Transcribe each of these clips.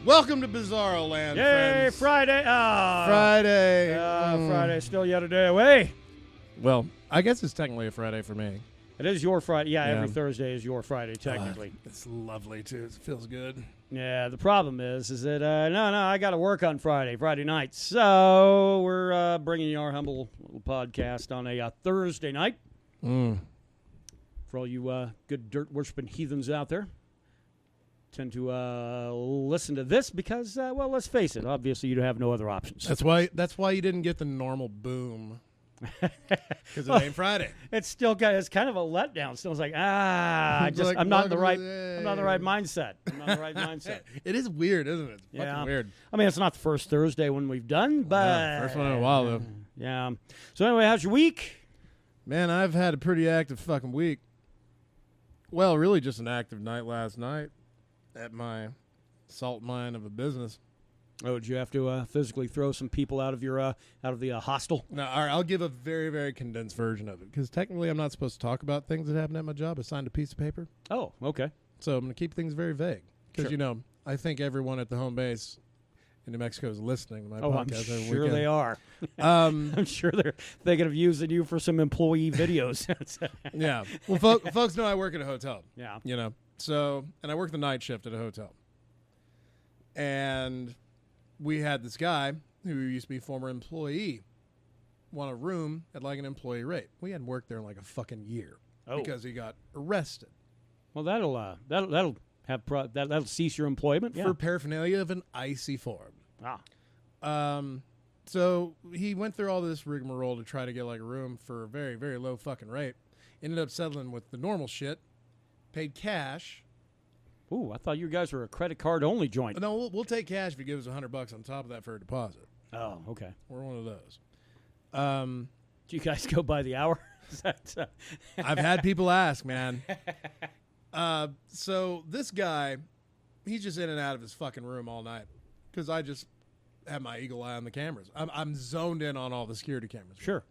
Welcome to Bizarro Land, Yay, friends. Friday. Friday. Friday, still yet a day away. Well, I guess it's technically a Friday for me. It is your Friday. Yeah, Yeah. every Thursday is your Friday, technically. It's lovely, too. It feels good. Yeah, the problem is that, no, I got to work on Friday night. So we're bringing you our humble little podcast on a Thursday night. For all you good dirt-worshiping heathens out there. Tend to listen to this because, well, let's face it. Obviously, you have no other options. That's why you didn't get the normal boom. Because it ain't Friday. It's kind of a letdown. Still, it's like I'm not in the right mindset. I'm not in the right mindset. It is weird, isn't it? It's fucking weird. I mean, it's not the first Thursday one we've done, but First one in a while though. Yeah. So anyway, how's your week? Man, I've had a pretty active fucking week. Well, really just an active night last night at my salt mine of a business. Oh, did you have to physically throw some people out of your hostel? No, all right, I'll give a very, very condensed version of it because technically I'm not supposed to talk about things that happen at my job. I signed a piece of paper. Oh, okay. So I'm going to keep things very vague because, Sure. I think everyone at the home base in New Mexico is listening to my I'm podcast every sure weekend. they are. I'm sure they're thinking of using you for some employee videos. Yeah. Well, folks know I work at a hotel. Yeah. So, and I work the night shift at a hotel. And we had this guy who used to be a former employee want a room at like an employee rate. We hadn't worked there in like a fucking year because he got arrested. Well, that'll cease your employment For paraphernalia of an icy form. Ah. So he went through all this rigmarole to try to get like a room for a very, very low fucking rate. Ended up settling with the normal shit. Paid cash. Ooh, I thought you guys were a credit card only joint. No, we'll take cash if you give us $100 on top of that for a deposit. Oh, okay. We're one of those. Do you guys go by the hour? I've had people ask, man. So this guy, he's just in and out of his fucking room all night because I just have my eagle eye on the cameras. I'm zoned in on all the security cameras. Sure.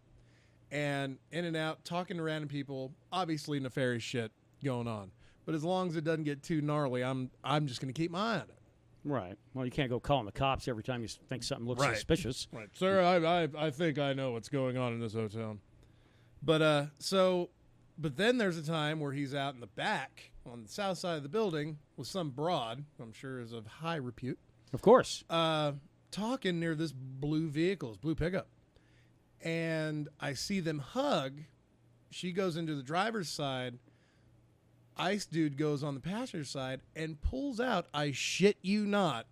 And in and out, talking to random people, obviously nefarious shit going on. But as long as it doesn't get too gnarly, I'm just going to keep my eye on it. Right. Well, you can't go calling the cops every time you think something looks suspicious. Right. Sir, I think I know what's going on in this hotel. But then there's a time where he's out in the back on the south side of the building with some broad, I'm sure is of high repute. Of course. Talking near this blue pickup. And I see them hug. She goes into the driver's side. Ice dude goes on the passenger side and pulls out, I shit you not,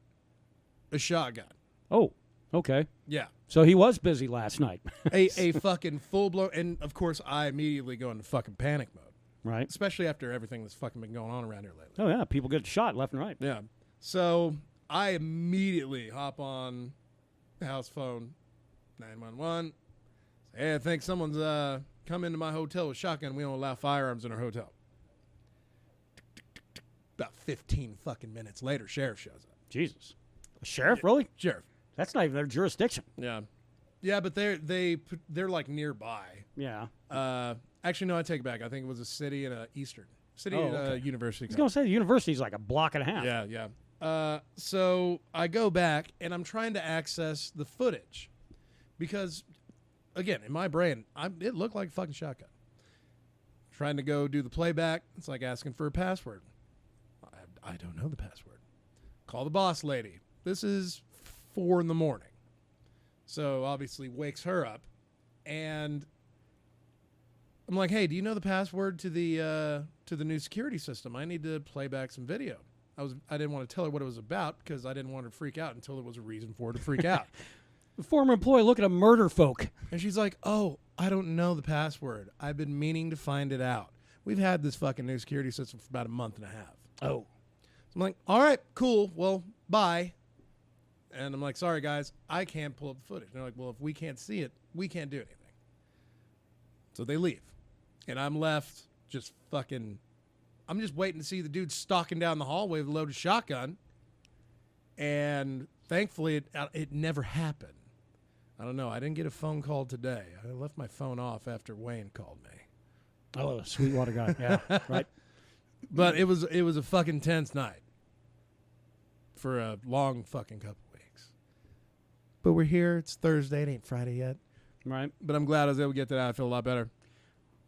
a shotgun. Oh, okay. Yeah. So he was busy last night. a fucking full-blown, and of course I immediately go into fucking panic mode. Right. Especially after everything that's fucking been going on around here lately. Oh, yeah. People get shot left and right. Yeah. So I immediately hop on the house phone, 911. Say, hey, I think someone's come into my hotel with a shotgun. We don't allow firearms in our hotel. About 15 fucking minutes later, sheriff shows up. Jesus. A sheriff, really? Sheriff. That's not even their jurisdiction. Yeah. Yeah, but they're like nearby. Yeah. Actually, no, I take it back. I think it was a city in Eastern. University. I was going to say the university's like a block and a half. Yeah. So I go back, and I'm trying to access the footage. Because, again, in my brain, it looked like a fucking shotgun. Trying to go do the playback. It's like asking for a password. I don't know the password. Call the boss lady. This is 4 a.m. So obviously wakes her up. And I'm like, hey, do you know the password to the new security system? I need to play back some video. I didn't want to tell her what it was about because I didn't want her to freak out until there was a reason for her to freak out. The former employee looking to murder folk. And she's like, oh, I don't know the password. I've been meaning to find it out. We've had this fucking new security system for about a month and a half. Oh. I'm like, all right, cool. Well, bye. And I'm like, sorry, guys, I can't pull up the footage. And they're like, well, if we can't see it, we can't do anything. So they leave. And I'm left just fucking, I'm just waiting to see the dude stalking down the hallway with a loaded shotgun. And thankfully, it never happened. I don't know. I didn't get a phone call today. I left my phone off after Wayne called me. Oh, the Sweetwater guy. Yeah, right. But it was a fucking tense night. for a long fucking couple weeks. But we're here. It's Thursday. It ain't Friday yet. Right. But I'm glad I was able to get that out. I feel a lot better.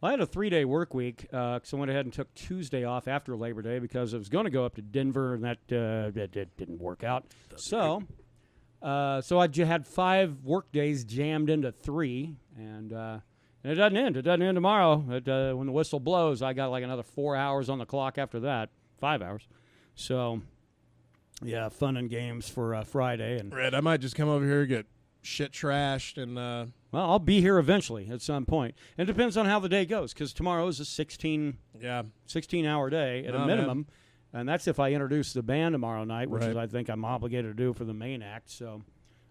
Well, I had a 3-day work week, so I went ahead and took Tuesday off after Labor Day because I was going to go up to Denver, and that didn't work out. So I had 5 work days jammed into 3, and it doesn't end. It doesn't end tomorrow. When the whistle blows, I got like another 4 hours on the clock after that, 5 hours. So, yeah, fun and games for Friday. And Red, I might just come over here and get shit trashed and well, I'll be here eventually at some point. It depends on how the day goes, because tomorrow is a 16-hour day at a minimum, and that's if I introduce the band tomorrow night, which is I think I'm obligated to do for the main act. So,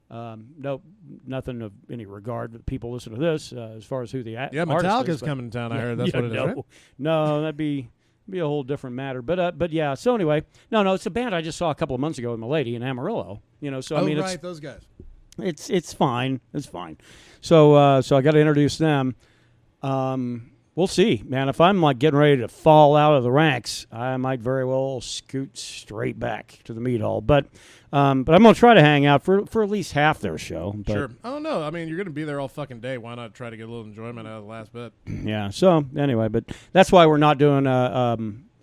no, nothing of any regard that people listen to this as far as who the artist Metallica's is, coming to town. I heard that's what it is. Right? No, that'd be a whole different matter. But yeah. So anyway, no, it's a band I just saw a couple of months ago with my lady in Amarillo. So I mean, right, those guys. It's fine. It's fine. So I got to introduce them. We'll see, man. If I'm like getting ready to fall out of the ranks, I might very well scoot straight back to the Mead Hall. But I'm gonna try to hang out for at least half their show. But, sure. I don't know. I mean, you're gonna be there all fucking day. Why not try to get a little enjoyment out of the last bit? Yeah. So anyway, but that's why we're not doing a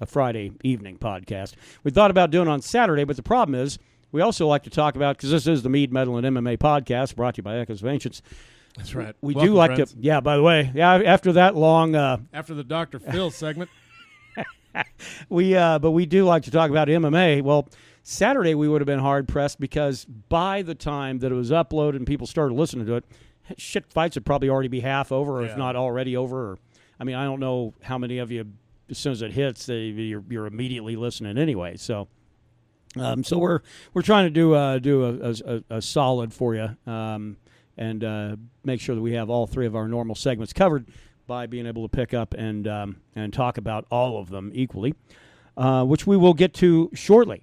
Friday evening podcast. We thought about doing it on Saturday, but the problem is, we also like to talk about, because this is the Mead, Metal, and MMA podcast brought to you by Echoes of Ancients. That's right. We Welcome, do like friends. to, yeah, by the way, after that long... after the Dr. Phil segment. but we do like to talk about MMA. Well, Saturday we would have been hard-pressed because by the time that it was uploaded and people started listening to it, shit fights would probably already be half over, or if not already over. Or, I mean, I don't know how many of you, as soon as it hits, you're immediately listening anyway, so... So we're trying to do a solid for you, and make sure that we have all 3 of our normal segments covered by being able to pick up and talk about all of them equally, which we will get to shortly.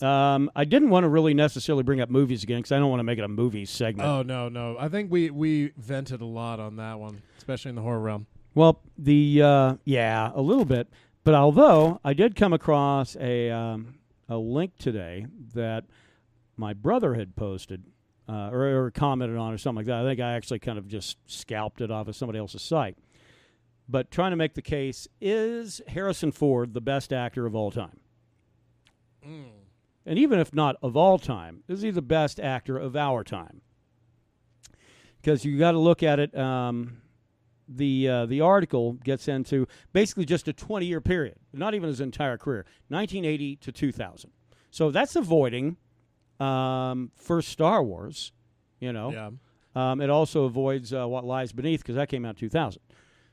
I didn't want to really necessarily bring up movies again because I don't want to make it a movie segment. Oh no! I think we vented a lot on that one, especially in the horror realm. Well, a little bit, but although I did come across a link today that my brother had posted or commented on or something like that. I think I actually kind of just scalped it off of somebody else's site. But trying to make the case, is Harrison Ford the best actor of all time? And even if not of all time, is he the best actor of our time? Because you got to look at it. The article gets into basically just a 20-year period, not even his entire career, 1980 to 2000. So that's avoiding first Star Wars, Yeah. It also avoids What Lies Beneath because that came out in 2000.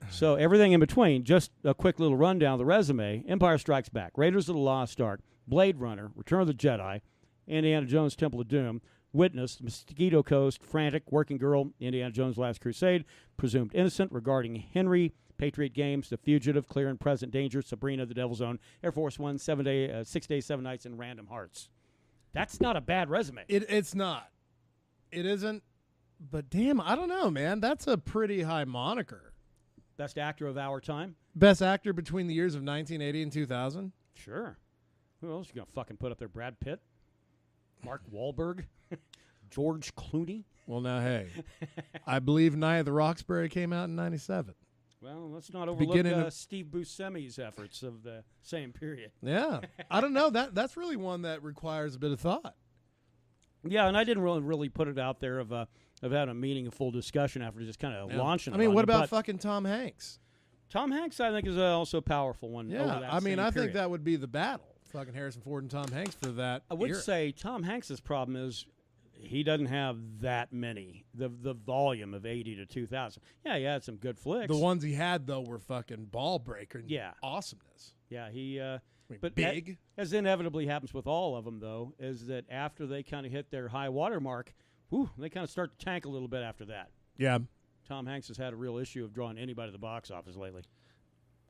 So everything in between, just a quick little rundown of the resume: Empire Strikes Back, Raiders of the Lost Ark, Blade Runner, Return of the Jedi, Indiana Jones, Temple of Doom, Witness, Mosquito Coast, Frantic, Working Girl, Indiana Jones' Last Crusade, Presumed Innocent, Regarding Henry, Patriot Games, The Fugitive, Clear and Present Danger, Sabrina, The Devil's Own, Air Force One, 6 Days, 7 Nights, and Random Hearts. That's not a bad resume. It's not. It isn't. But damn, I don't know, man. That's a pretty high moniker. Best actor of our time? Best actor between the years of 1980 and 2000? Sure. Who else you going to fucking put up there? Brad Pitt? Mark Wahlberg? George Clooney? Well, now, hey, I believe Night of the Roxbury came out in 97. Well, let's not overlook Steve Buscemi's efforts of the same period. Yeah. I don't know. That's really one that requires a bit of thought. Yeah, and I didn't really put it out there of having a meaningful discussion after just kind of launching it. I mean, what about fucking Tom Hanks? Tom Hanks, I think, is also a powerful one. Yeah, over that I mean, same I period. think that would be the battle. Fucking Harrison Ford and Tom Hanks for that. I would era. say Tom Hanks' problem is he doesn't have that many. The volume of 80 to 2000. Yeah, he had some good flicks. The ones he had, though, were fucking ball breaker and awesomeness. Yeah, he... but big. As inevitably happens with all of them, though, is that after they kind of hit their high water mark, they kind of start to tank a little bit after that. Yeah. Tom Hanks has had a real issue of drawing anybody to the box office lately.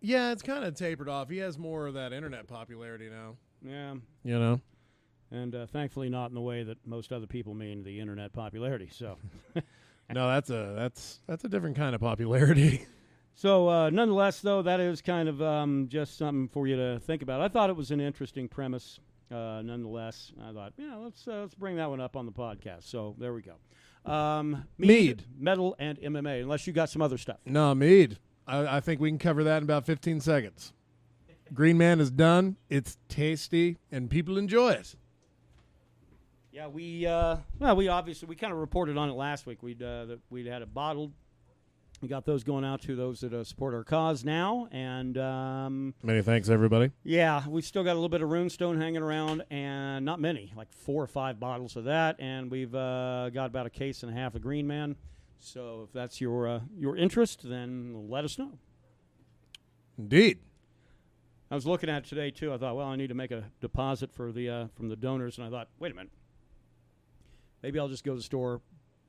Yeah, it's kind of tapered off. He has more of that internet popularity now. Yeah. You know? And thankfully not in the way that most other people mean the internet popularity. So, no, that's a different kind of popularity. So, nonetheless, though, that is kind of just something for you to think about. I thought it was an interesting premise. nonetheless, I thought, let's bring that one up on the podcast. So there we go. Mead. Metal, and MMA, unless you got some other stuff. No, Mead. I think we can cover that in about 15 seconds. Green Man is done. It's tasty, and people enjoy it. Yeah, we obviously we kind of reported on it last week. We'd had it bottled. We got those going out to those that support our cause now, and many thanks, everybody. Yeah, we still got a little bit of Runestone hanging around, and not many, like 4 or 5 bottles of that, and we've got about a case and a half of Green Man. So if that's your interest, then let us know. Indeed. I was looking at it today too. I thought, well, I need to make a deposit for the from the donors, and I thought, wait a minute, maybe I'll just go to the store,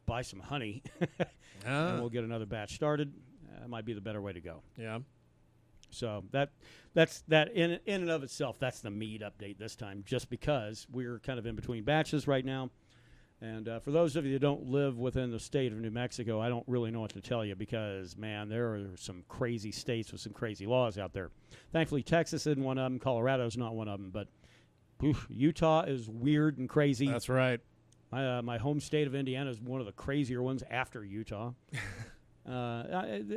buy some honey, and we'll get another batch started. That might be the better way to go. Yeah. So that's in and of itself. That's the Mead update this time, just because we're kind of in between batches right now. And for those of you that don't live within the state of New Mexico, I don't really know what to tell you because, man, there are some crazy states with some crazy laws out there. Thankfully, Texas isn't one of them. Colorado's not one of them. But Utah is weird and crazy. That's right. My home state of Indiana is one of the crazier ones after Utah.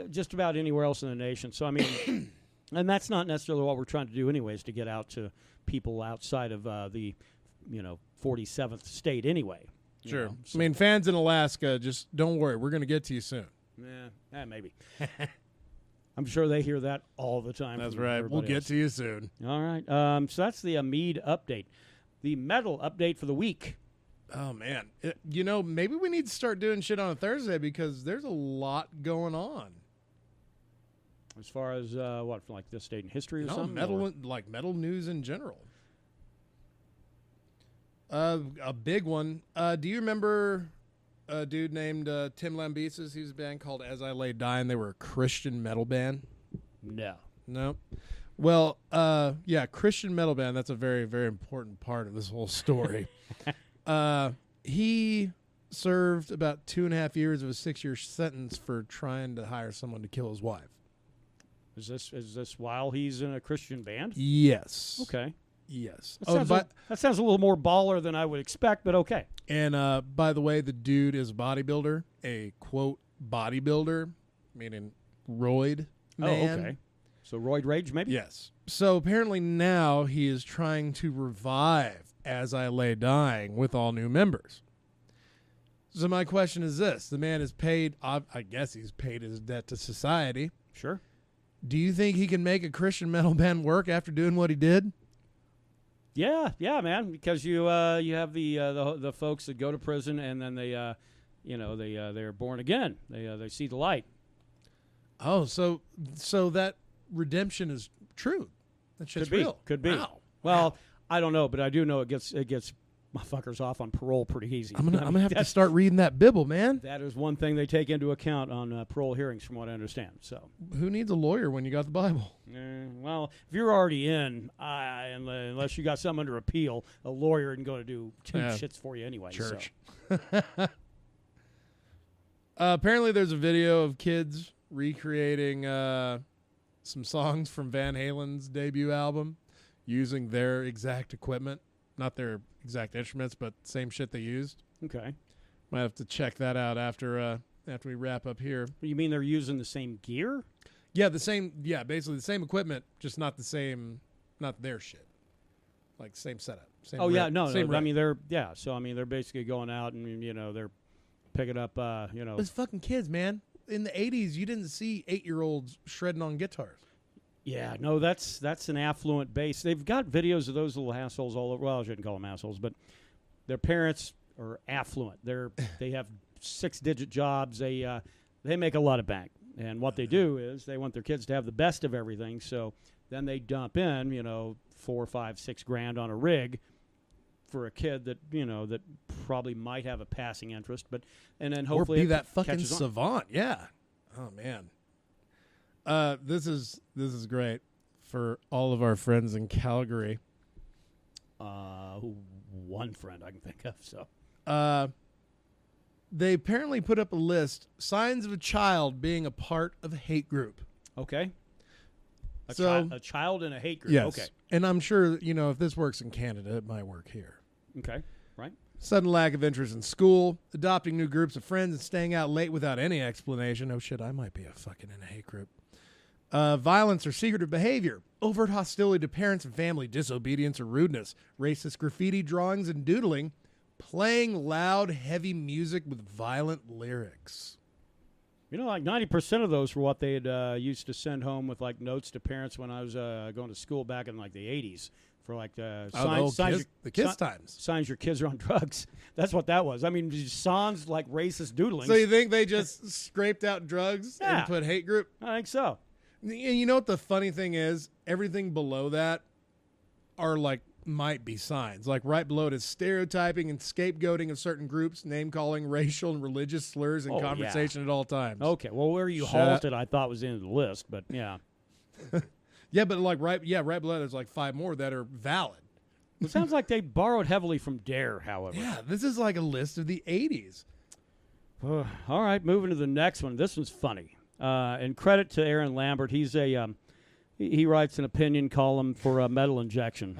Just about anywhere else in the nation. So, I mean, and that's not necessarily what we're trying to do anyways, to get out to people outside of the 47th state anyway. Sure. So. I mean, fans in Alaska, just don't worry. We're going to get to you soon. Yeah, maybe. I'm sure they hear that all the time. That's right. We'll get to you soon. All right. So that's the Mead update. The metal update for the week. Oh, man. Maybe we need to start doing shit on a Thursday because there's a lot going on. As far as what, from like this state in history or something? Metal news in general. A big one. Do you remember a dude named Tim Lambesis? He was a band called As I Lay Dying. They were a Christian metal band. No. Well, Christian metal band. That's a very, very important part of this whole story. He served about 2.5 years of a 6-year sentence for trying to hire someone to kill his wife. Is this while he's in a Christian band? Yes. Okay. Yes. That sounds a little more baller than I would expect, but okay. And by the way, the dude is a bodybuilder, a quote bodybuilder, meaning roid man. Oh, okay. So roid rage, maybe? Yes. So apparently now he is trying to revive As I Lay Dying with all new members. So my question is this. The man is paid, I guess he's paid his debt to society. Sure. Do you think he can make a Christian metal band work after doing what he did? Yeah, man. Because you have the folks that go to prison and then they're born again. They see the light. Oh, so that redemption is true. That shit's real. Could be. Wow. Well, I don't know, but I do know it gets motherfuckers off on parole pretty easy. I'm gonna have to start reading that Bible, man. That is one thing they take into account on parole hearings, from what I understand. So, who needs a lawyer when you got the Bible? Well, if you're already in, unless you got something under appeal, a lawyer isn't going to do two shits for you anyway. Church. So. Apparently, there's a video of kids recreating some songs from Van Halen's debut album using their exact equipment. Not their exact instruments, but same shit they used. Okay. Might have to check that out after we wrap up here. You mean they're using the same gear? Yeah, basically the same equipment, just not their shit. Like same setup. Same riff, same no. riff. I mean they're basically going out and they're picking up It's fucking kids, man. In the 80s, you didn't see 8-year-olds shredding on guitars. Yeah, no, that's an affluent base. They've got videos of those little assholes all over. Well, I shouldn't call them assholes, but their parents are affluent. They have 6-digit jobs. They make a lot of bank, and what they do is they want their kids to have the best of everything. So then they dump in, $4, $5, $6 grand on a rig for a kid that that probably might have a passing interest, and then hopefully or be that fucking catches on. savant. Yeah. Oh man. This is great for all of our friends in Calgary. One friend I can think of. So, they apparently put up a list: signs of a child being a part of a hate group. Okay. A child in a hate group. Yes. Okay. And I'm sure, if this works in Canada, it might work here. Okay, right. Sudden lack of interest in school, adopting new groups of friends, and staying out late without any explanation. Oh, shit, I might be in a hate group. Violence or secretive behavior, overt hostility to parents and family, disobedience or rudeness, racist graffiti drawings and doodling, playing loud, heavy music with violent lyrics. Like 90% of those were what they had used to send home with like notes to parents when I was going to school back in like the 80s for like the kids times. Signs your kids are on drugs. That's what that was. I mean, sounds like racist doodling. So you think they just scraped out drugs and put hate group? I think so. And you know what the funny thing is? Everything below that are like might be signs. Like right below it is stereotyping and scapegoating of certain groups, name-calling, racial and religious slurs in conversation at all times. Okay, well, where you halted, I thought was in the list, but yeah. Yeah, but like right below there's like 5 more that are valid. It sounds like they borrowed heavily from Dare, however. Yeah, this is like a list of the 80s. All right, moving to the next one. This one's funny. And credit to Aaron Lambert. He's he writes an opinion column for Metal Injection.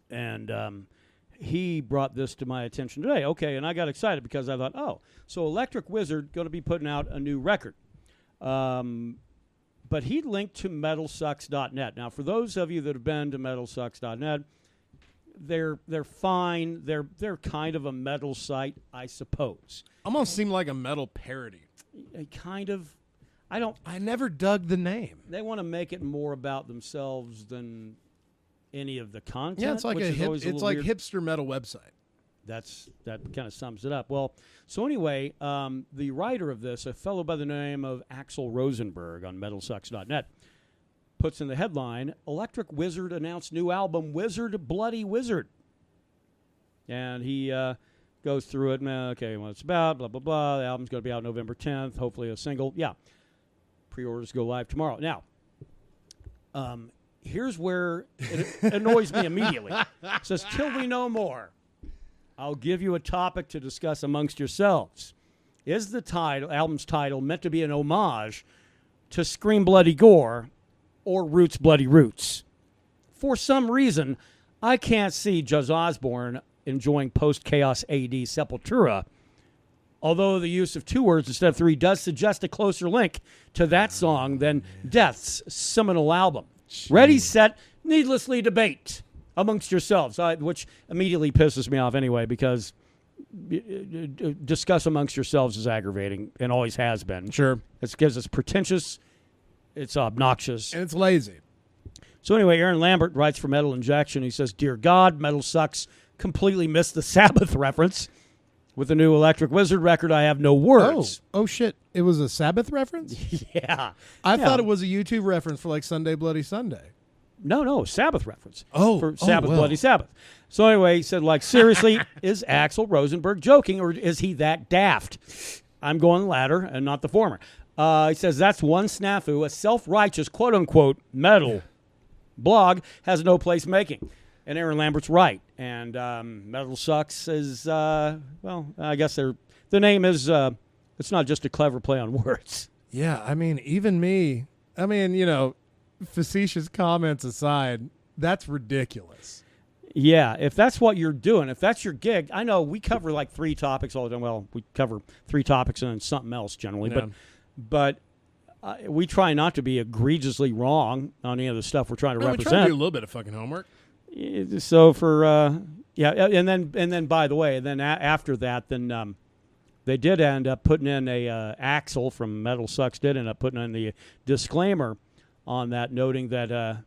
And he brought this to my attention today. Okay, and I got excited because I thought, so Electric Wizard going to be putting out a new record. But he linked to metalsucks.net. Now, for those of you that have been to metalsucks.net, they're fine. They're kind of a metal site, I suppose. Almost seem like a metal parody. Kind of. I never dug the name. They want to make it more about themselves than any of the content. Yeah, it's like hipster metal website. That kind of sums it up. Well, so anyway, the writer of this, a fellow by the name of Axel Rosenberg on metalsucks.net, puts in the headline, Electric Wizard announced new album, Wizard Bloody Wizard. And he goes through it, okay, what it's about, blah, blah, blah. The album's going to be out November 10th, hopefully a single. Yeah. Pre-orders go live tomorrow. Now, here's where it annoys me immediately. It says, till we know more, I'll give you a topic to discuss amongst yourselves. Is the album's title meant to be an homage to Scream Bloody Gore or Roots Bloody Roots? For some reason, I can't see Judge Osborne enjoying post-chaos AD Sepultura, although the use of 2 words instead of 3 does suggest a closer link to that song than Death's seminal album. Jeez. Ready, set, needlessly debate amongst yourselves, which immediately pisses me off anyway, because discuss amongst yourselves is aggravating and always has been. Sure. It's because it's pretentious, it's obnoxious. And it's lazy. So anyway, Aaron Lambert writes for Metal Injection. He says, Dear God, Metal Sucks completely missed the Sabbath reference. With the new Electric Wizard record, I have no words. Oh shit. It was a Sabbath reference? Yeah. I thought it was a YouTube reference for like Sunday Bloody Sunday. No, Sabbath reference. For Sabbath Bloody Sabbath. So anyway, he said, seriously, is Axel Rosenberg joking, or is he that daft? I'm going the latter and not the former. He says, that's one snafu a self-righteous, quote-unquote, metal blog has no place making. And Aaron Lambert's right. And Metal Sucks is, I guess the name is, it's not just a clever play on words. Yeah, I mean, even me, facetious comments aside, that's ridiculous. Yeah, if that's what you're doing, if that's your gig, I know we cover like 3 topics all the time. Well, we cover 3 topics and then something else generally. Yeah. But we try not to be egregiously wrong on any of the stuff we're trying to represent. We try to do a little bit of fucking homework. So for and then by the way, then after that, then they did end up putting in a Axel from Metal Sucks did end up putting in the disclaimer on that, noting that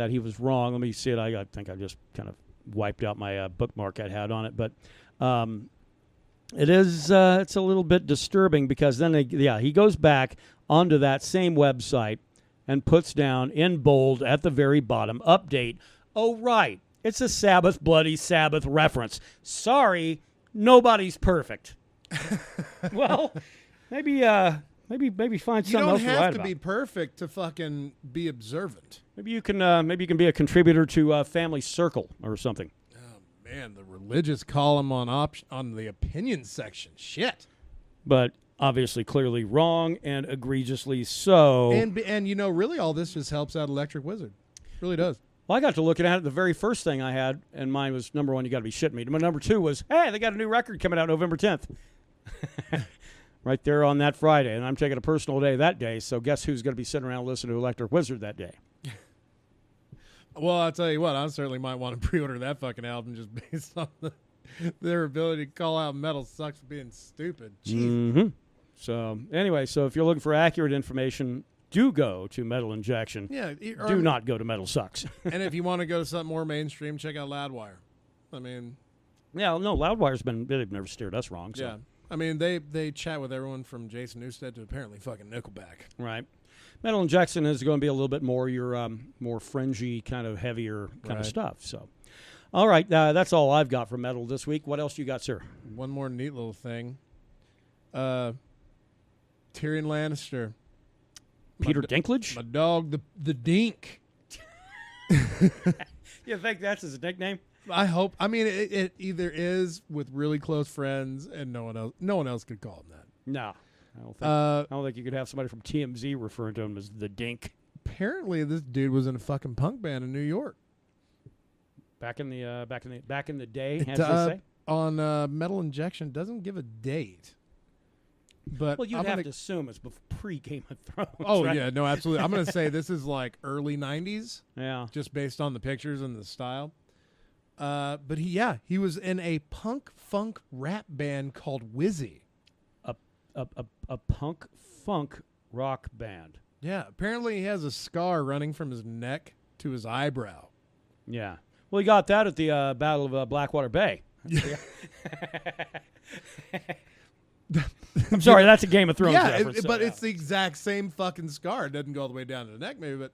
he was wrong. Let me see it. I think I just kind of wiped out my bookmark I had on it, but it is it's a little bit disturbing because then he goes back onto that same website and puts down in bold at the very bottom, update. Oh, right. It's a Sabbath, Bloody Sabbath reference. Sorry, nobody's perfect. Well, maybe find something else to write about. You don't have to be perfect to fucking be observant. Maybe you can be a contributor to Family Circle or something. Oh man, the religious column on the opinion section. Shit. But obviously, clearly wrong and egregiously so. And really, all this just helps out Electric Wizard. Really does. Well, I got to looking at it. The very first thing I had, and mine was, number one, you got to be shitting me. My number two was, hey, they got a new record coming out November 10th. Right there on that Friday. And I'm taking a personal day that day, so guess who's going to be sitting around listening to Electric Wizard that day? Well, I'll tell you what, I certainly might want to pre-order that fucking album just based on their ability to call out Metal Sucks for being stupid. Jeez. Mm-hmm. So, anyway, so if you're looking for accurate information, do go to Metal Injection. Yeah. Do not go to Metal Sucks. And if you want to go to something more mainstream, check out Loudwire. I mean... Yeah, no, Loudwire's they've never steered us wrong. So. Yeah. I mean, they chat with everyone from Jason Newsted to apparently fucking Nickelback. Right. Metal Injection is going to be a little bit more your more fringy, kind of heavier kind of stuff. So, all right, that's all I've got for metal this week. What else you got, sir? One more neat little thing. Tyrion Lannister. Peter Dinklage? My dog, the Dink. You think that's his nickname? I hope. I mean, it either is with really close friends, and no one else could call him that. No, I don't think you could have somebody from TMZ referring to him as the Dink. Apparently, this dude was in a fucking punk band in New York. Back in the day, as they say. On Metal Injection, doesn't give a date. But well, you'd have to assume it's pre-Game of Thrones. Oh, right? yeah, no, absolutely. I'm going to say this is like early 90s. Yeah. Just based on the pictures and the style. But he was in a punk funk rap band called Wizzy. A punk funk rock band. Yeah, apparently he has a scar running from his neck to his eyebrow. Yeah. Well, he got that at the Battle of Blackwater Bay. Yeah. I'm sorry, that's a Game of Thrones reference. But it's the exact same fucking scar. It doesn't go all the way down to the neck, maybe,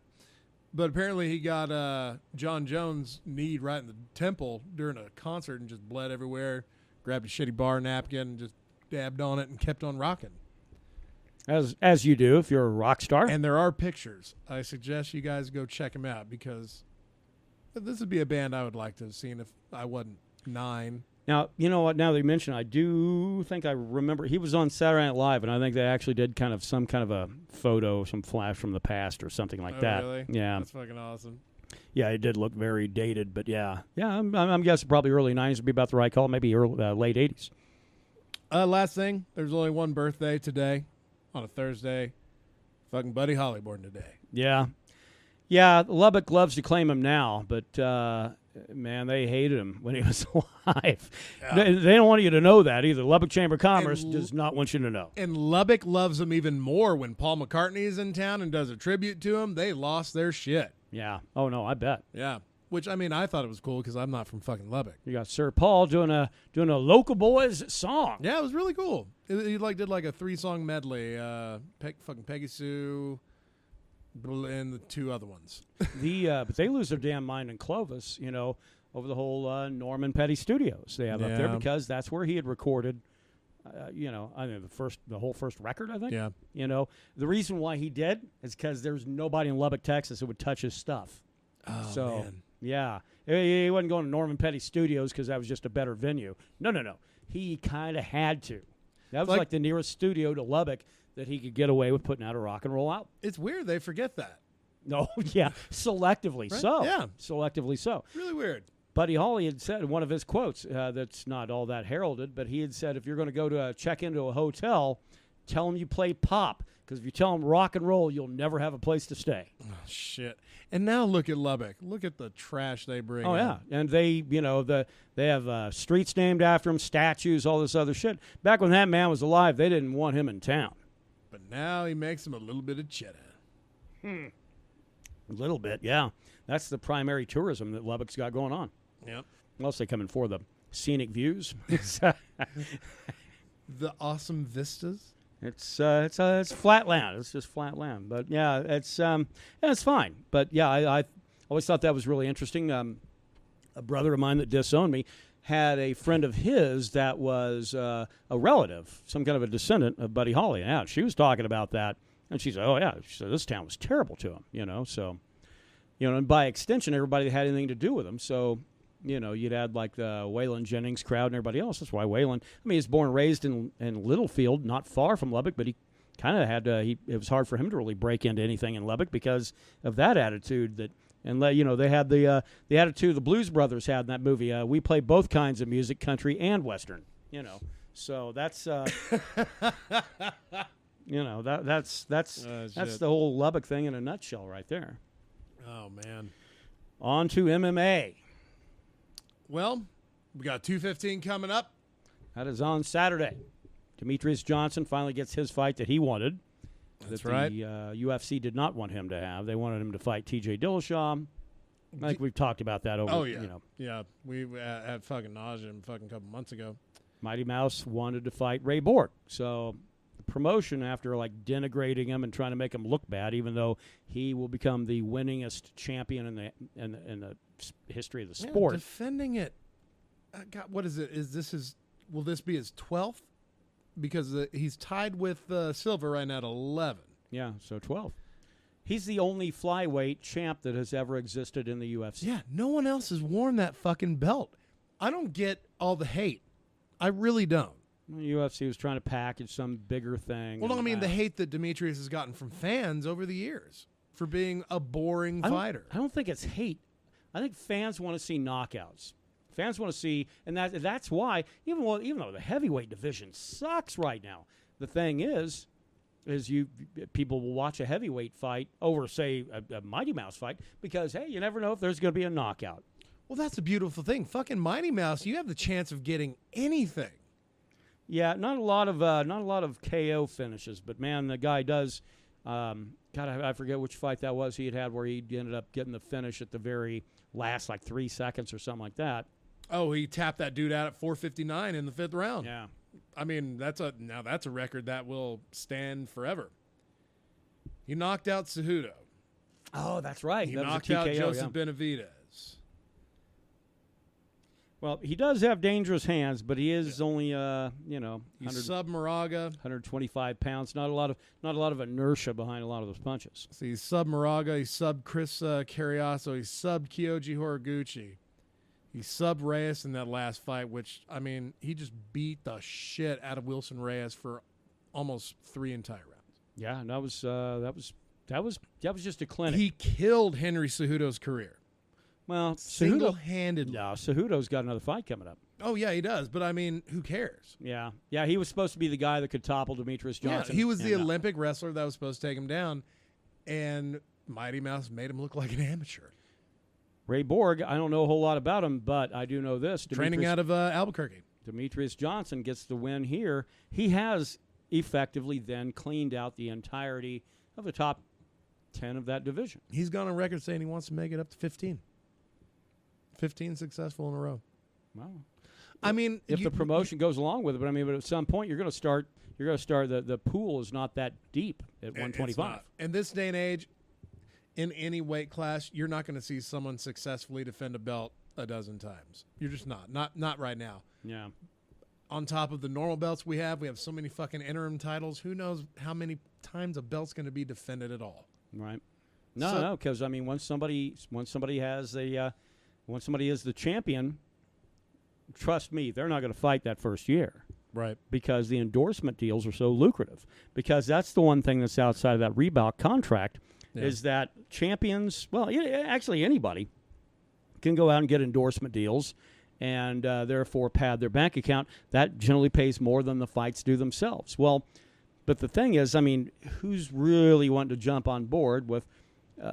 but apparently he got John Jones kneed right in the temple during a concert and just bled everywhere. Grabbed a shitty bar napkin and just dabbed on it and kept on rocking. As you do if you're a rock star. And there are pictures. I suggest you guys go check them out because this would be a band I would like to have seen if I wasn't 9. Now, you know what? Now that you mention, I do think I remember he was on Saturday Night Live, and I think they actually did some kind of a photo, some flash from the past or something like that. Really? Yeah, that's fucking awesome. Yeah, it did look very dated, but yeah. I'm guessing probably early 90s would be about the right call, maybe late 80s. Last thing, there's only one birthday today, on a Thursday. Fucking Buddy Holly born today. Yeah, Lubbock loves to claim him now, but. Man, they hated him when he was alive. Yeah. They don't want you to know that either. Lubbock Chamber of Commerce does not want you to know. And Lubbock loves him even more when Paul McCartney is in town and does a tribute to him. They lost their shit. Yeah. Oh, no, I bet. Yeah. Which, I mean, I thought it was cool because I'm not from fucking Lubbock. You got Sir Paul doing a Local Boys song. Yeah, it was really cool. He did like a 3-song medley. Fucking Peggy Sue... and the 2 other ones. But they lose their damn mind in Clovis, over the whole Norman Petty Studios they have up there because that's where he had recorded, I think the whole first record, I think. Yeah. The reason why he did is because there's nobody in Lubbock, Texas who would touch his stuff. Oh, so, man. Yeah. He wasn't going to Norman Petty Studios because that was just a better venue. No. He kind of had to. That was like the nearest studio to Lubbock that he could get away with putting out a rock and roll album. It's weird they forget that. No, yeah, selectively right? so. Yeah. Selectively so. Really weird. Buddy Holly had said in one of his quotes that's not all that heralded, but he had said if you're going to go to check into a hotel, tell them you play pop, because if you tell them rock and roll, you'll never have a place to stay. Oh, shit. And now look at Lubbock. Look at the trash they bring. Oh, yeah. And they, they have streets named after him, statues, all this other shit. Back when that man was alive, they didn't want him in town. But now he makes him a little bit of cheddar. A little bit, yeah. That's the primary tourism that Lubbock's got going on. Yep. Unless they come in for the scenic views. The awesome vistas. It's flat land. It's just flat land. But yeah, it's fine. But yeah, I always thought that was really interesting. A brother of mine that disowned me had a friend of his that was a relative, some kind of a descendant of Buddy Holly. Yeah, she was talking about that, and she said, "Oh yeah," she said, "this town was terrible to him." So, and by extension, everybody that had anything to do with him. So, you'd add like the Waylon Jennings crowd and everybody else. That's why Waylon. I mean, he's born and raised in Littlefield, not far from Lubbock, but he kind of had it was hard for him to really break into anything in Lubbock because of that attitude that And they had the attitude the Blues Brothers had in that movie. We play both kinds of music, country and western. So that's that's the whole Lubbock thing in a nutshell right there. Oh man. On to MMA. Well, we got 215 coming up. That is on Saturday. Demetrius Johnson finally gets his fight that he wanted. That's right. The UFC did not want him to have. They wanted him to fight T.J. Dillashaw. I think we've talked about that over. Oh yeah, yeah. We had fucking nausea a fucking couple months ago. Mighty Mouse wanted to fight Ray Borg. So the promotion, after like denigrating him and trying to make him look bad, even though he will become the winningest champion in the history of the sport, defending it. God, what is it? Will this be his 12th? Because he's tied with Silver right now at 11. Yeah, so 12. He's the only flyweight champ that has ever existed in the UFC. Yeah, no one else has worn that fucking belt. I don't get all the hate. I really don't. The UFC was trying to package some bigger thing. Well, no, I mean the hate that Demetrius has gotten from fans over the years for being a boring fighter. I don't think it's hate. I think fans want to see knockouts. Fans want to see, and that's why, even though the heavyweight division sucks right now, the thing is people will watch a heavyweight fight over, say, a Mighty Mouse fight because, hey, you never know if there's going to be a knockout. Well, that's a beautiful thing. Fucking Mighty Mouse, you have the chance of getting anything. Yeah, not a lot of KO finishes, but man, the guy does. God, I forget which fight that was he had where he ended up getting the finish at the very last, like 3 seconds or something like that. Oh, he tapped that dude out at 4:59 in the 5th round. Yeah. I mean, that's a record that will stand forever. He knocked out Cejudo. Oh, that's right. He that knocked was a TKO, out Joseph Benavidez. Well, he does have dangerous hands, but he is only he's sub Moraga, 125 pounds. Not a lot of inertia behind a lot of those punches. So he's sub Moraga, he's sub Chris Carriasso, he's sub Kyoji Horiguchi. He subbed Reyes in that last fight, which, I mean, he just beat the shit out of Wilson Reyes for almost 3 entire rounds. Yeah, and that was just a clinic. He killed Henry Cejudo's career. Well, single-handedly. No, Cejudo's got another fight coming up. Oh, yeah, he does. But, I mean, who cares? Yeah, he was supposed to be the guy that could topple Demetrius Johnson. Yeah, he was the Olympic wrestler that was supposed to take him down, and Mighty Mouse made him look like an amateur. Ray Borg, I don't know a whole lot about him, but I do know this. Training out of Albuquerque. Demetrius Johnson gets the win here. He has effectively then cleaned out the entirety of the top 10 of that division. He's gone on record saying he wants to make it up to 15. 15 successful in a row. Wow. I mean, if the promotion goes along with it, but at some point you're going to start. The pool is not that deep at 125. In this day and age, in any weight class, you're not going to see someone successfully defend a belt a dozen times. You're just not right now. Yeah. On top of the normal belts we have so many fucking interim titles. Who knows how many times a belt's going to be defended at all? Right. No, because I mean, once somebody is the champion, trust me, they're not going to fight that first year. Right. Because the endorsement deals are so lucrative. Because that's the one thing that's outside of that Reebok contract. Yeah. Is that champions, well, actually anybody can go out and get endorsement deals and therefore pad their bank account. That generally pays more than the fights do themselves. Well, but the thing is, I mean, who's really wanting to jump on board with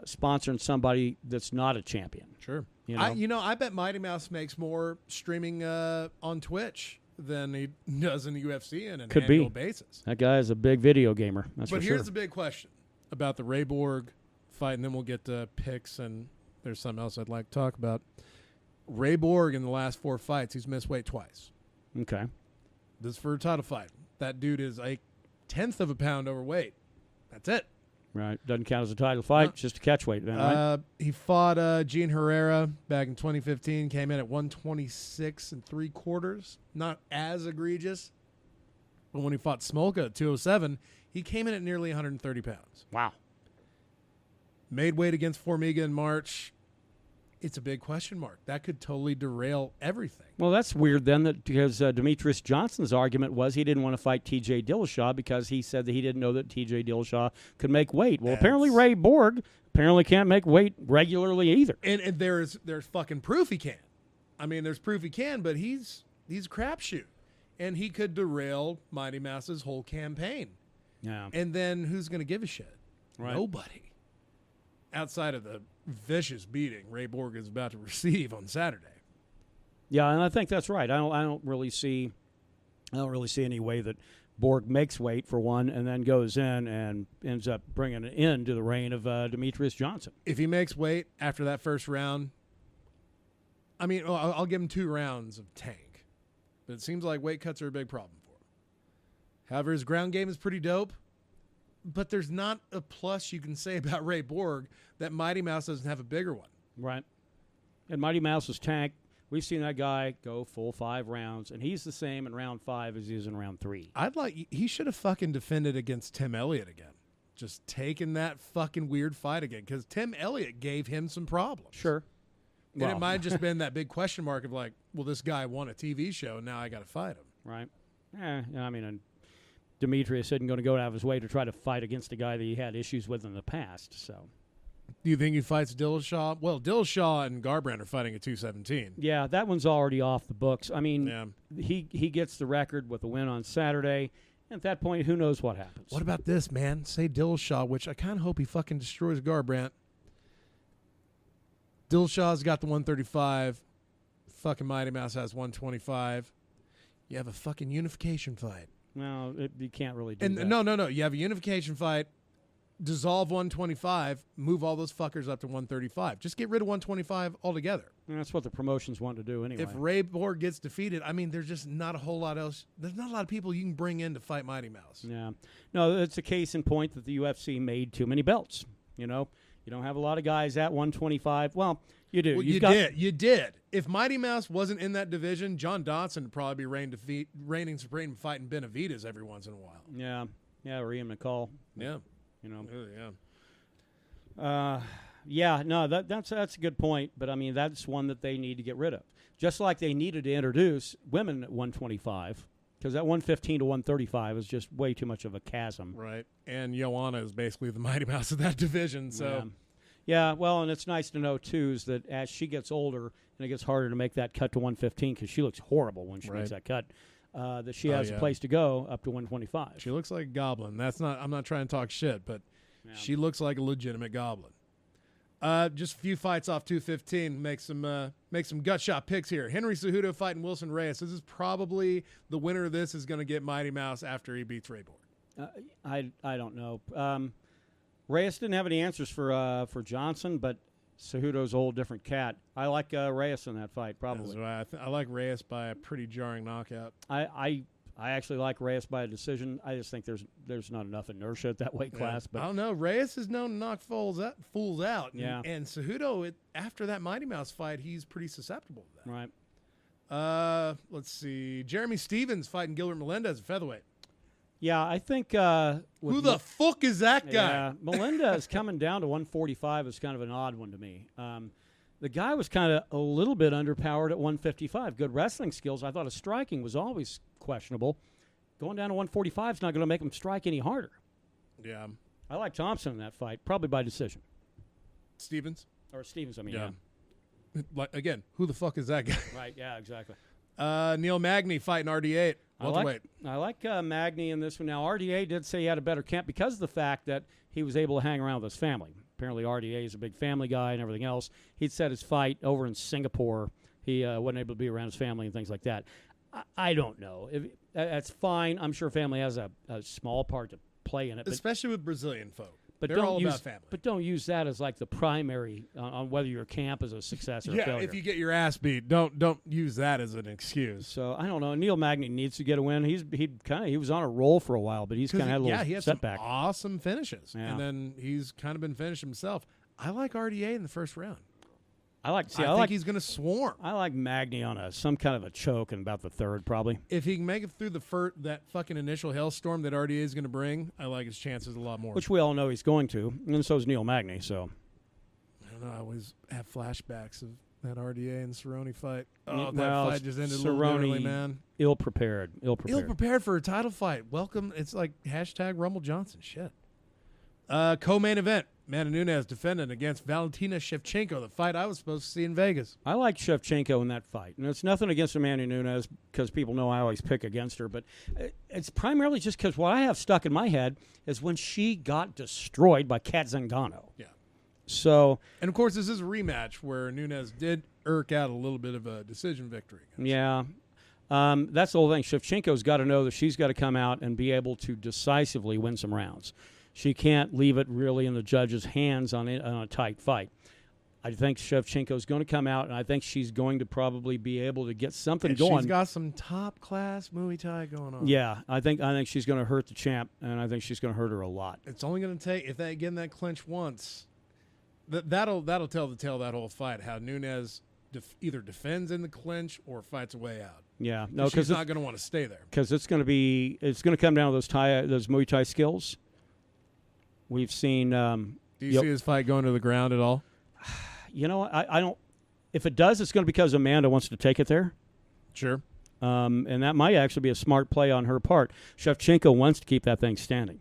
sponsoring somebody that's not a champion? Sure. I bet Mighty Mouse makes more streaming on Twitch than he does in the UFC on an annual basis. That guy is a big video gamer. That's for sure. But here's the big question about the Ray Borg fight, and then we'll get to picks, and there's something else I'd like to talk about. Ray Borg in the last 4 fights, he's missed weight twice. Okay. This is for a title fight. That dude is a 1/10 of a pound overweight. That's it. Right. Doesn't count as a title fight. It's just a catch weight event, right? He fought Gene Herrera back in 2015, came in at 126 3/4. Not as egregious. But when he fought Smolka at 207, he came in at nearly 130 pounds. Wow. Made weight against Formiga in March. It's a big question mark. That could totally derail everything. Well, that's weird then, because Demetrius Johnson's argument was he didn't want to fight T.J. Dillashaw because he said that he didn't know that T.J. Dillashaw could make weight. Well, apparently Ray Borg apparently can't make weight regularly either. And there's fucking proof he can. I mean, there's proof he can, but he's a crapshoot. And he could derail Mighty Mouse's whole campaign. Yeah. And then who's going to give a shit? Right. Nobody. Outside of the vicious beating Ray Borg is about to receive on Saturday. Yeah, and I think that's right. I don't really see any way that Borg makes weight for one, and then goes in and ends up bringing an end to the reign of Demetrius Johnson. If he makes weight after that first round, I mean, I'll give him 2 rounds of tank. But it seems like weight cuts are a big problem for him. However, his ground game is pretty dope. But there's not a plus you can say about Ray Borg that Mighty Mouse doesn't have a bigger one. Right. And Mighty Mouse's tank, we've seen that guy go full 5 rounds, and he's the same in round 5 as he is in round 3. He should have fucking defended against Tim Elliott again. Just taking that fucking weird fight again, because Tim Elliott gave him some problems. Sure. And it might have just been that big question mark of like, well, this guy won a TV show, and now I got to fight him. Right. I mean, and Demetrius isn't going to go out of his way to try to fight against a guy that he had issues with in the past. So, do you think he fights Dillashaw? Well, Dillashaw and Garbrandt are fighting at 217. Yeah, that one's already off the books. I mean, yeah. he gets the record with a win on Saturday. At that point, who knows what happens? What about this, man? Say Dillashaw, which I kind of hope he fucking destroys Garbrandt. Dillashaw's got the 135. Fucking Mighty Mouse has 125. You have a fucking unification fight. No, you can't really do that. No. You have a unification fight, dissolve 125, move all those fuckers up to 135. Just get rid of 125 altogether. And that's what the promotions want to do anyway. If Ray Borg gets defeated, I mean, there's just not a whole lot else. There's not a lot of people you can bring in to fight Mighty Mouse. Yeah. No, it's a case in point that the UFC made too many belts. You know, you don't have a lot of guys at 125. Well, you do. Well, you did. If Mighty Mouse wasn't in that division, John Dodson would probably be reigning supreme, fighting Benavidez every once in a while. Yeah, or Ian McCall. Yeah, you know. Yeah. No, that's a good point. But I mean, that's one that they need to get rid of. Just like they needed to introduce women at 125, because that 115 to 135 is just way too much of a chasm. Right. And Joanna is basically the Mighty Mouse of that division. So. Yeah, well, and it's nice to know, too, is that as she gets older and it gets harder to make that cut to 115 because she looks horrible when she makes that cut, that she has a place to go up to 125. She looks like a goblin. I'm not trying to talk shit, but she looks like a legitimate goblin. Just a few fights off 215. Make some gut shot picks here. Henry Cejudo fighting Wilson Reyes. This is probably the winner of this is going to get Mighty Mouse after he beats Ray Borg. I don't know. Reyes didn't have any answers for Johnson, but Cejudo's a whole different cat. I like Reyes in that fight, probably. I like Reyes by a pretty jarring knockout. I actually like Reyes by a decision. I just think there's not enough inertia at that weight class. But I don't know. Reyes is known to knock fools out. Yeah. And Cejudo, after that Mighty Mouse fight, he's pretty susceptible to that. Right. Let's see. Jeremy Stevens fighting Gilbert Melendez at featherweight. Yeah, I think. Who the fuck is that guy? Yeah, Melendez coming down to 145 is kind of an odd one to me. The guy was kind of a little bit underpowered at 155. Good wrestling skills. I thought his striking was always questionable. Going down to 145 is not going to make him strike any harder. Yeah. I like Thompson in that fight, probably by decision. Stevens, I mean, yeah. Like, again, who the fuck is that guy? Right, yeah, exactly. Neil Magny fighting RD8. I like Magny in this one. Now, RDA did say he had a better camp because of the fact that he was able to hang around with his family. Apparently, RDA is a big family guy and everything else. He'd set his fight over in Singapore. He wasn't able to be around his family and things like that. I don't know. That's fine. I'm sure family has a small part to play in it. Especially with Brazilian folk. But they're all about family. But don't use that as like the primary on whether your camp is a success or a failure. Yeah, if you get your ass beat, don't use that as an excuse. So I don't know. Neil Magny needs to get a win. He was on a roll for a while, but he's kind of had a little setback. Some awesome finishes, yeah. And then he's kind of been finished himself. I like RDA in the first round. I think he's going to swarm. I like Magny on some kind of a choke in about the third, probably. If he can make it through that fucking initial hailstorm that RDA is going to bring, I like his chances a lot more. Which we all know he's going to, and so is Neil Magny. So I don't know. I always have flashbacks of that RDA and Cerrone fight. Oh, that fight just ended a little early, man. Ill prepared for a title fight. Welcome. It's like #Rumble Johnson. Shit. Co-main event. Amanda Nunes defending against Valentina Shevchenko, the fight I was supposed to see in Vegas. I like Shevchenko in that fight. And it's nothing against Amanda Nunes because people know I always pick against her. But it's primarily just because what I have stuck in my head is when she got destroyed by Kat Zingano. Yeah. So, and of course, this is a rematch where Nunes did irk out a little bit of a decision victory. Yeah. That's the whole thing. Shevchenko's got to know that she's got to come out and be able to decisively win some rounds. She can't leave it really in the judge's hands on a tight fight. I think Shevchenko's going to come out, and I think she's going to probably be able to get something going. She's got some top-class Muay Thai going on. Yeah, I think she's going to hurt the champ, and I think she's going to hurt her a lot. It's only going to take, if they get in that clinch once, that'll tell the tale of that whole fight, how Nunes either defends in the clinch or fights a way out. Yeah, no, because she's not going to want to stay there. Because it's going to come down to those Muay Thai skills. We've seen. Do you see his fight going to the ground at all? You know, I don't. If it does, it's going to be because Amanda wants to take it there. Sure. And that might actually be a smart play on her part. Shevchenko wants to keep that thing standing.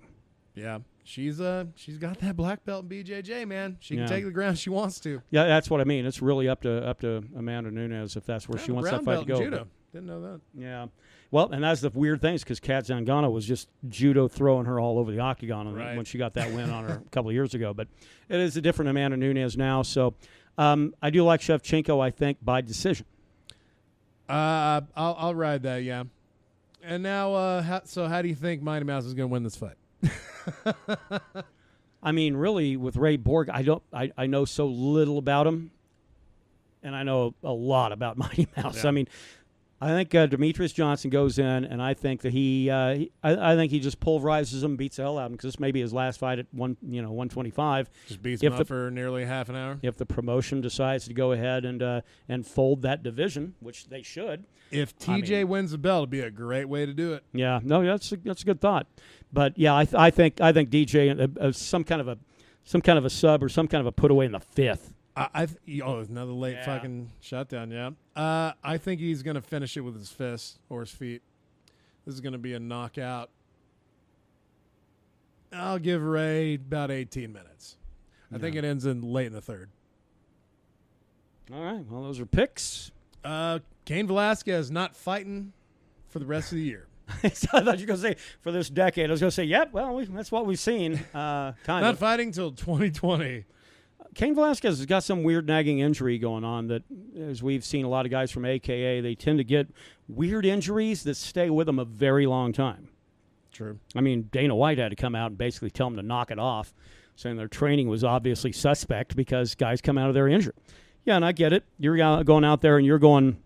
Yeah. She's got that black belt in BJJ, man. She can take the ground if she wants to. Yeah, that's what I mean. It's really up to Amanda Nunes if that's where she wants that fight to go. Judo. Didn't know that. Yeah. Well, and that's the weird thing is because Kat Zingano was just judo throwing her all over the octagon when she got that win on her a couple of years ago. But it is a different Amanda Nunes now. So I do like Shevchenko, I think, by decision. I'll ride that, yeah. And now, how do you think Mighty Mouse is going to win this fight? I mean, really, with Ray Borg, I know so little about him, and I know a lot about Mighty Mouse. Yeah. I mean, I think Demetrius Johnson goes in, and I think that I think he just pulverizes him, beats the hell out of him, because this may be his last fight at 125. Just beats him up for nearly half an hour. If the promotion decides to go ahead and fold that division, which they should. If TJ wins the belt, it'd be a great way to do it. Yeah, no, that's a good thought. But yeah, I think DJ some kind of a sub or some kind of a put away in the fifth. Another late fucking shutdown, yeah. I think he's going to finish it with his fists or his feet. This is going to be a knockout. I'll give Ray about 18 minutes. I think it ends late in the third. All right, well, those are picks. Cain Velasquez not fighting for the rest of the year. I thought you were going to say for this decade. I was going to say, yep, well, that's what we've seen. Not fighting till 2020. Cain Velasquez has got some weird nagging injury going on that, as we've seen a lot of guys from AKA, they tend to get weird injuries that stay with them a very long time. True. I mean, Dana White had to come out and basically tell them to knock it off, saying their training was obviously suspect because guys come out of there injured. Yeah, and I get it. You're going out there and you're going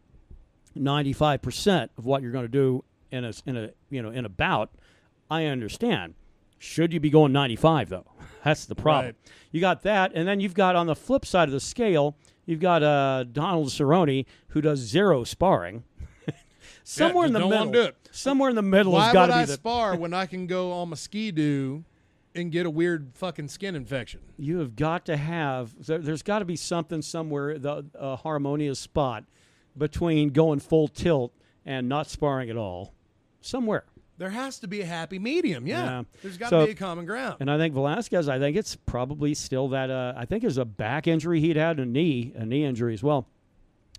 95% of what you're going to do in a bout. I understand. Should you be going 95 though? That's the problem. Right. You got that, and then you've got on the flip side of the scale, you've got Donald Cerrone who does zero sparring. Somewhere in the middle. Do it. Somewhere in the middle has got to be. Why would I spar when I can go on my ski-doo and get a weird fucking skin infection? You have got to have. There's got to be something somewhere, a harmonious spot between going full tilt and not sparring at all. Somewhere. There has to be a happy medium, yeah. There's got to be a common ground. And I think Velasquez, I think it's probably still that, I think there's a back injury he'd had, a knee injury as well.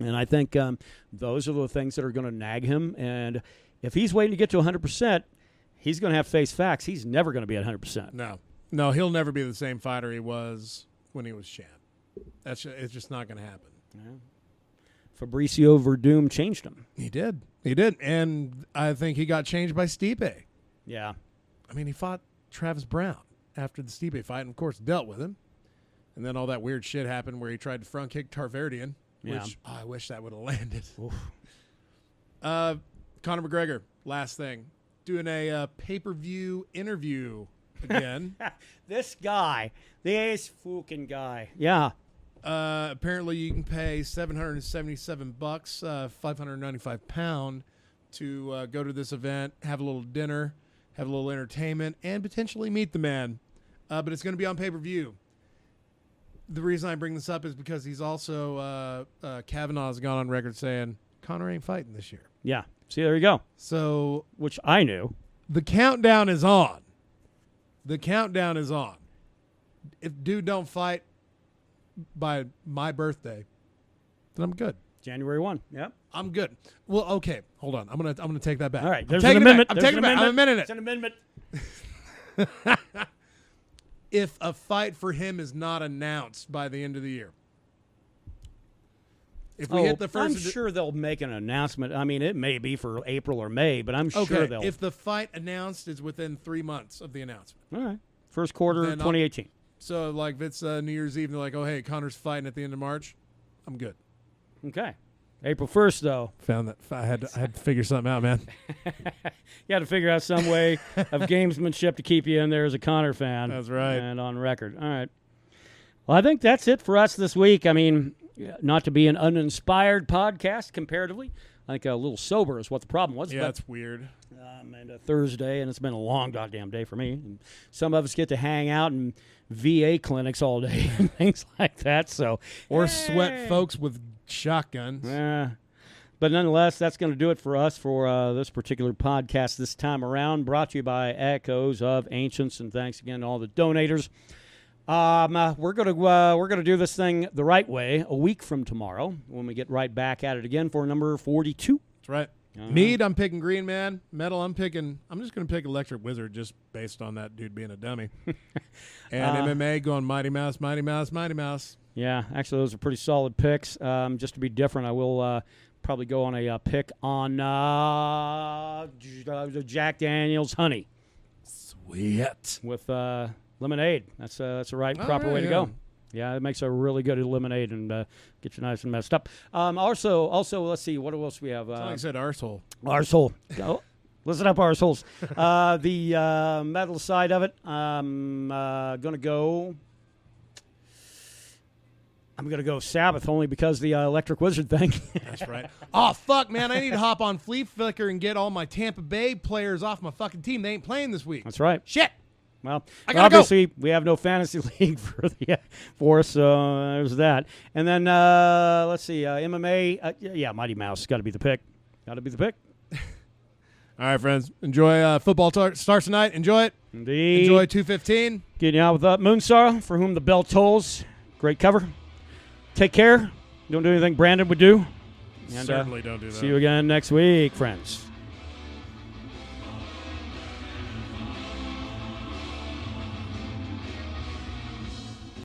And I think those are the things that are going to nag him. And if he's waiting to get to 100%, he's going to have to face facts. He's never going to be at 100%. No, he'll never be the same fighter he was when he was champ. It's just not going to happen. Yeah. Fabricio Verdum changed him. He did. And I think he got changed by Stipe. Yeah. I mean, he fought Travis Brown after the Stipe fight and, of course, dealt with him. And then all that weird shit happened where he tried to front kick Tarverdian, which I wish that would have landed. Conor McGregor, last thing. Doing a pay-per-view interview again. This guy. This fucking guy. Yeah. Apparently, you can pay $777, £595 to go to this event, have a little dinner, have a little entertainment, and potentially meet the man. But it's going to be on pay-per-view. The reason I bring this up is because he's also Kavanaugh's gone on record saying Conor ain't fighting this year. Yeah. See, there you go. So, which I knew. The countdown is on. if dude don't fight by my birthday, then I'm good. January 1. Yep. I'm good. Well, okay, hold on. I'm gonna take that back. All right. I'm There's taking an it back. amendment. I'm There's taking an it back. I'm amendment. amending it. It's an amendment. If a fight for him is not announced by the end of the year, if we hit the first, I'm sure they'll make an announcement. I mean, it may be for April or May, but I'm sure they'll. If the fight announced is within 3 months of the announcement, All right. First quarter Then 2018. so like if it's New Year's Eve, and they're like, oh hey, Connor's fighting at the end of March, I'm good. Okay. April 1st, though. Found that I had to figure something out, man. You had to figure out some way of gamesmanship to keep you in there as a Connor fan. That's right. And on record. All right. Well, I think that's it for us this week. I mean, not to be an uninspired podcast comparatively. I think a little sober is what the problem was. Yeah, but, that's weird. and a Thursday, and it's been a long goddamn day for me. And some of us get to hang out in VA clinics all day and things like that. So, Or sweat folks with shotguns. yeah. But nonetheless, that's going to do it for us for this particular podcast this time around. Brought to you by Echoes of Ancients, and thanks again to all the donators. We're gonna do this thing the right way a week from tomorrow when we get right back at it again for number 42. That's right. Mead, I'm picking Green Man. Metal, I'm just going to pick Electric Wizard just based on that dude being a dummy. And MMA going Mighty Mouse, Mighty Mouse, Mighty Mouse. Yeah, actually, those are pretty solid picks. Just to be different, I will probably go on a pick on Jack Daniel's Honey. Sweet. With lemonade. That's a proper way to go. Yeah, it makes a really good lemonade and gets you nice and messed up. Also, let's see, what else we have? Like I said, arsehole. Arsehole. Oh, listen up, arseholes. The metal side of it, I'm gonna go Sabbath only because the Electric Wizard thing. That's right. Oh, fuck, man. I need to hop on Flea Flicker and get all my Tampa Bay players off my fucking team. They ain't playing this week. That's right. Shit. Well, gotta obviously, we have no fantasy league for us, so there's that. And then, let's see, MMA. Mighty Mouse. Got to be the pick. Got to be the pick. All right, friends. Enjoy football starts tonight. Enjoy it. Indeed. Enjoy 215. Getting out with Moonstar, for whom the bell tolls. Great cover. Take care. Don't do anything Brandon would do. And, Certainly don't do that. See you again next week, friends.